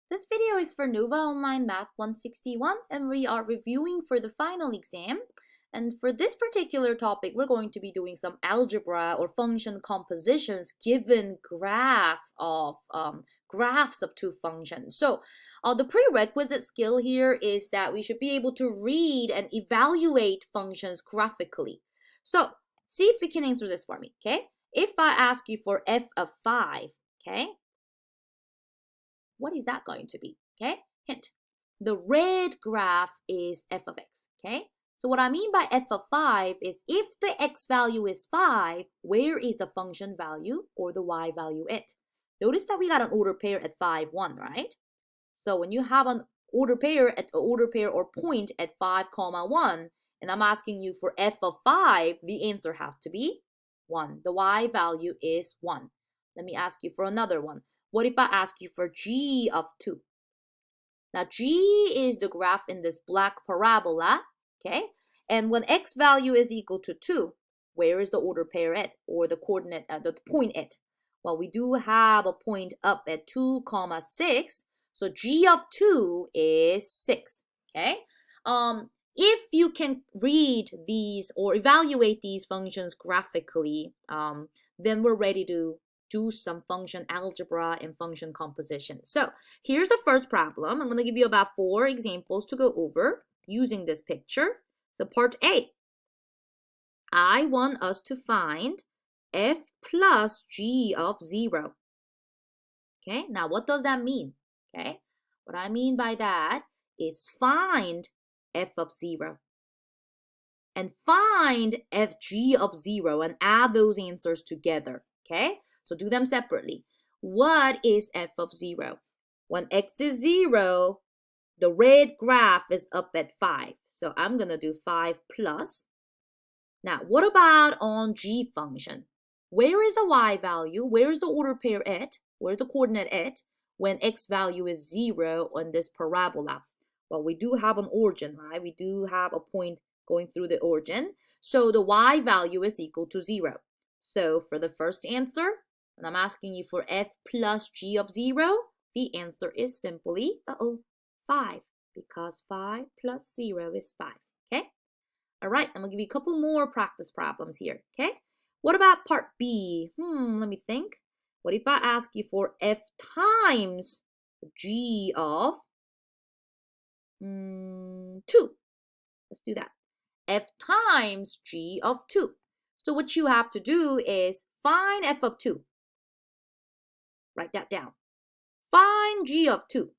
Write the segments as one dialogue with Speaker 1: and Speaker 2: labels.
Speaker 1: This video is for Nova Online Math 161 and we are reviewing for the final exam. And for this particular topic, we're going to be doing some algebra or function compositions given graphs of two functions. So the prerequisite skill here is that we should be able to read and evaluate functions graphically. So see if you can answer this for me, okay? If I ask you for f of 5, okay? What is that going to be? Okay, hint. The red graph is f of x, okay? So what I mean by f of 5 is if the x value is 5, where is the function value or the y value at? Notice that we got an order pair at 5, 1, right? So when you have an order pair or point at 5, 1, and I'm asking you for f of 5, the answer has to be 1. The y value is 1. Let me ask you for another one. What if I ask you for g of 2? Now, g is the graph in this black parabola, okay? And when x value is equal to 2, where is the order pair at, or the coordinate, the point at? Well, we do have a point up at 2, 6, so g of 2 is 6, okay? If you can read these or evaluate these functions graphically, then we're ready to do some function algebra and function composition. So here's the first problem. I'm going to give you about 4 examples to go over using this picture. So part A, I want us to find f plus g of 0. Okay, now what does that mean? Okay, what I mean by that is find f of 0 and find fg of 0 and add those answers together. Okay, so do them separately. What is f of 0? When x is 0, the red graph is up at 5. So I'm going to do 5 plus. Now, what about on g function? Where is the y value? Where is the order pair at? Where's the coordinate at when x value is 0 on this parabola? Well, we do have an origin, right? We do have a point going through the origin. So the y value is equal to 0. So for the first answer, when I'm asking you for f plus g of 0, the answer is simply, 5, because 5 plus 0 is 5, okay? All right, I'm going to give you a couple more practice problems here, okay? What about part B? Let me think. What if I ask you for f times g of 2? Let's do that. F times g of 2. So what you have to do is find f of 2. Write that down. Find g of 2.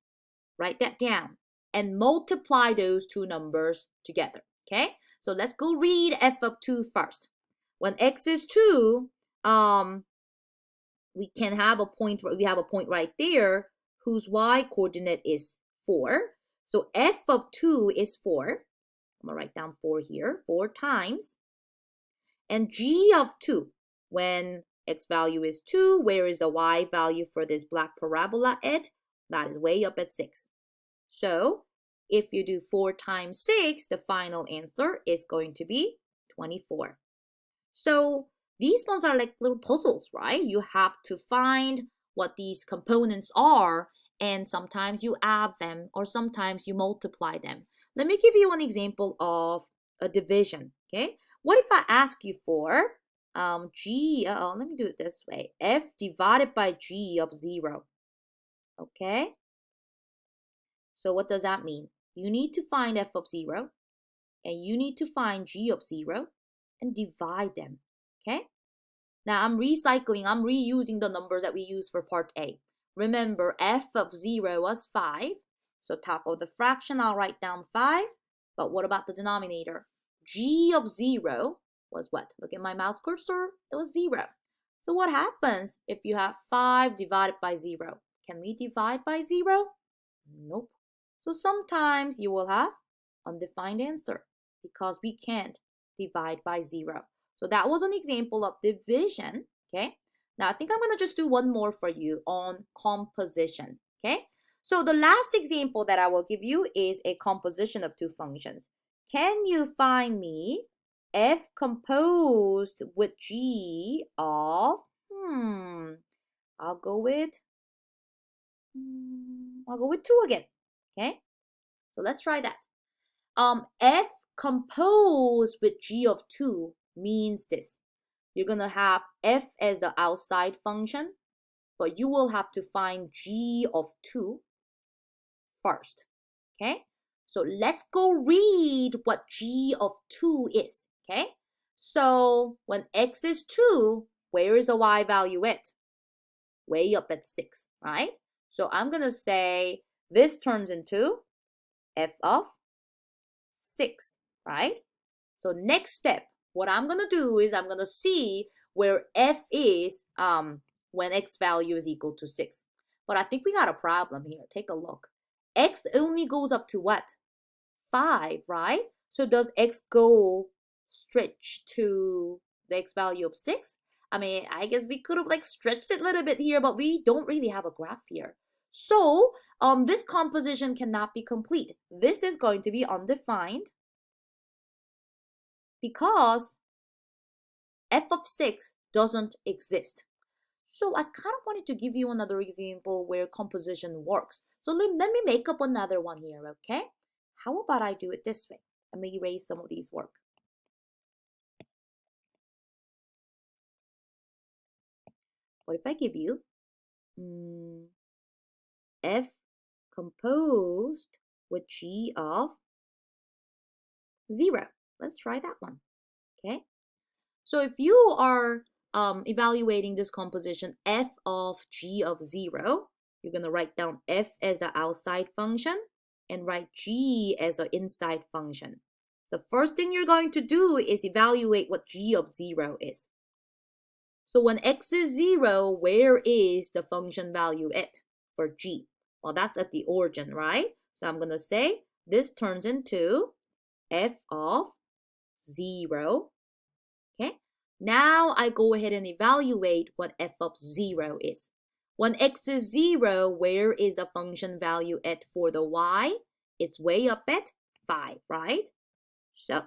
Speaker 1: Write that down. And multiply those two numbers together. Okay? So let's go read f of 2 first. When x is 2, we can have a point. We have a point right there whose y coordinate is 4. So f of 2 is 4. I'm going to write down 4 here. 4 times. And g of 2, when x value is 2, where is the y value for this black parabola at? That is way up at 6. So if you do 4 times 6, the final answer is going to be 24. So these ones are like little puzzles, right? You have to find what these components are, and sometimes you add them or sometimes you multiply them. Let me give you an example of a division, okay? What if I ask you for let me do it this way. F divided by g of 0, okay? So what does that mean? You need to find f of 0, and you need to find g of 0, and divide them, okay? Now I'm reusing the numbers that we used for part A. Remember, f of 0 was 5, so top of the fraction, I'll write down 5. But what about the denominator? G of 0 was what? Look at my mouse cursor. It was 0. So what happens if you have 5 divided by 0? Can we divide by 0? Nope. So sometimes you will have undefined answer because we can't divide by 0. So that was an example of division, okay? Now I think I'm going to just do one more for you on composition, okay? So the last example that I will give you is a composition of two functions. Can you find me f composed with g of, I'll go with I'll go with 2 again. Okay, so let's try that. F composed with g of 2 means this. You're going to have f as the outside function, but you will have to find g of 2 first. Okay, so let's go read what g of 2 is. Okay, so when x is 2, where is the y value at? Way up at 6, right? So I'm going to say this turns into f of 6, right? So next step, what I'm going to do is I'm going to see where f is when x value is equal to 6. But I think we got a problem here. Take a look. X only goes up to what? 5, right? So does x go stretch to the x value of 6? I mean, I guess we could have like stretched it a little bit here, but we don't really have a graph here. So this composition cannot be complete. This is going to be undefined because f of 6 doesn't exist. So I kind of wanted to give you another example where composition works. So let me make up another one here, okay? How about I do it this way? Let me erase some of these work. What if I give you f composed with g of 0? Let's try that one, okay? So if you are evaluating this composition f of g of 0, you're going to write down f as the outside function and write g as the inside function. So first thing you're going to do is evaluate what g of 0 is. So when x is 0, where is the function value at for g? Well, that's at the origin, right? So I'm going to say this turns into f of 0. Okay, now I go ahead and evaluate what f of 0 is. When x is 0, where is the function value at for the y? It's way up at 5, right? So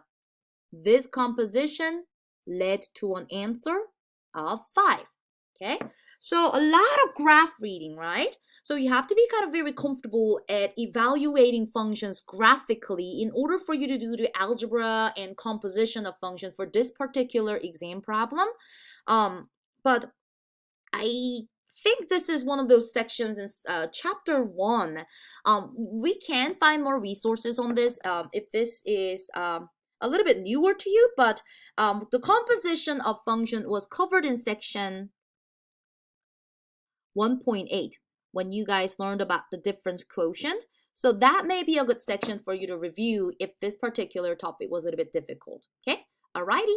Speaker 1: this composition led to an answer of 5. Okay, so a lot of graph reading, right? So you have to be kind of very comfortable at evaluating functions graphically in order for you to do the algebra and composition of functions for this particular exam problem. But I think this is one of those sections in chapter 1. We can find more resources on this if this is a little bit newer to you, but the composition of function was covered in section 1.8 when you guys learned about the difference quotient. So that may be a good section for you to review if this particular topic was a little bit difficult. Okay, alrighty.